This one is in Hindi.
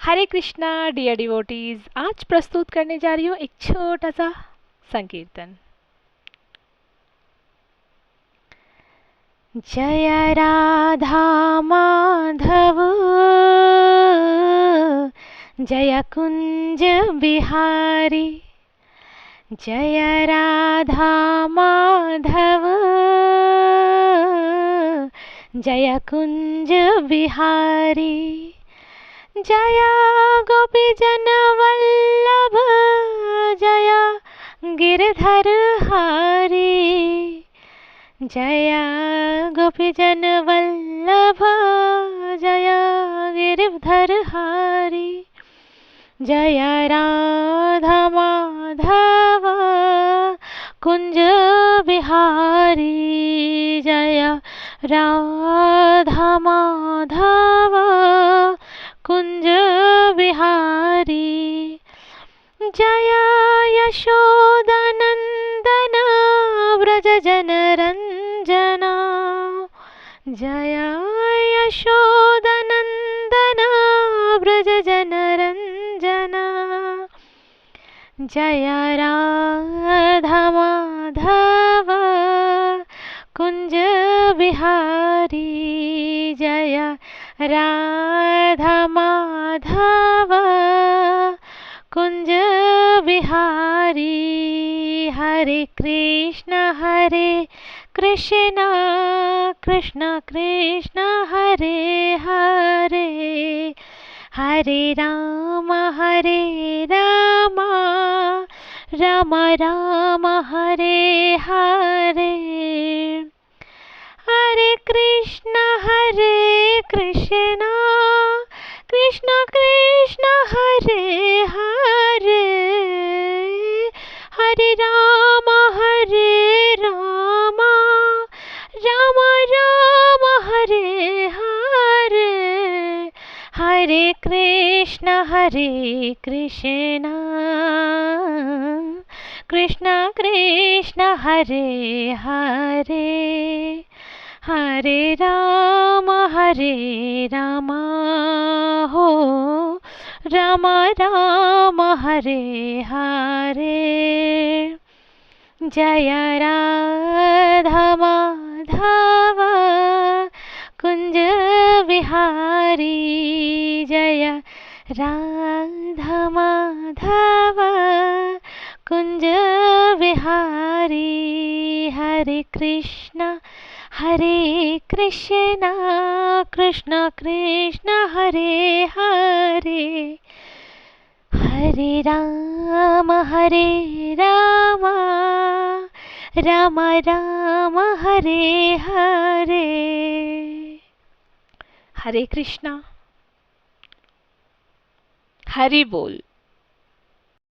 हरे कृष्णा डियर डिवोटीज, आज प्रस्तुत करने जा रही हूँ एक छोटा सा संकीर्तन। जय राधा माधव, जय कुंज बिहारी। जय राधा माधव, जय कुंज बिहारी। जय गोपीजन वल्लभ, जय गिरधर हारी। जय गोपीजन वल्लभ, जय गिरधर हारी। जय राधा माधव कुंज बिहारी। जय राधा माधव कुंज बिहारी। जय यशोदनंदन व्रज जनरंजना। जय यशोदनंदन व्रज जनरंजना। जय राधा माधव कुंज बिहारी। जय राधा माधव कुंज बिहारी। हरे कृष्ण कृष्ण कृष्ण हरे हरे, हरे राम राम राम हरे हरे। हरे कृष्ण कृष्ण कृष्ण हरे हरे, हरे राम राम राम हरे हरे। हरे कृष्ण कृष्ण कृष्ण हरे हरे, हरे राम हो राम राम हरे हरे। जय राधा माधव कुंज बिहारी। जय राधा माधव कुंज बिहारी। हरे कृष्ण कृष्ण कृष्ण हरे हरे, हरे राम राम राम हरे हरे। हरे कृष्णा, हरि बोल।